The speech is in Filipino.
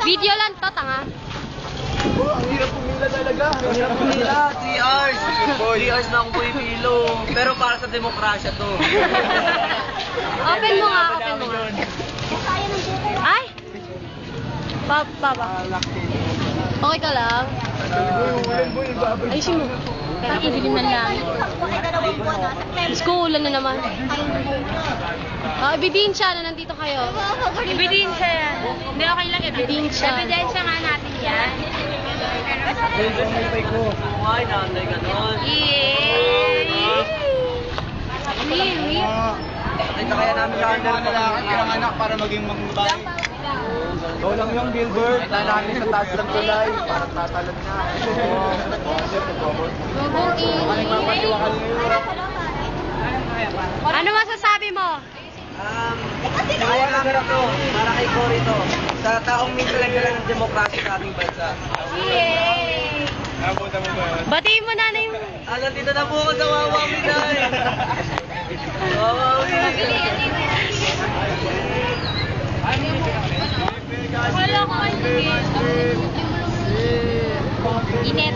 Video lang to, tanga. Ang hirap pumila talaga. Ang hirap pumila. 3 hours. 3 hours na akong pumipilo. Pero para sa demokrasya to. Open mo nga, open mo nga. Ay! Baba. Okay ka lang? Ayusin mo. Kaya idilim ng langit. Let's go, ulan na naman. Ebidensya na nandito kayo. Ebidensya yan. Hindi, okay lang Ebidensya. Ebidensya nga natin yan. Ay, naanday ka nun. Nakita kaya namin sa kanya na lang ang anak para maging mangbay. Ikaw lang yung Gilbert. Kita namin sa taas ng tulay. Parang tatalon na. Ano masasabi mo? Kaya namin ito. Para kay Cory to. Sa taong may talaga ng demokrasya sa ating bansa. Yay! Batiin mo na yung... Nandito na po ako sa Wawawi dahil. Wawawi. Wala ko kayo. Init.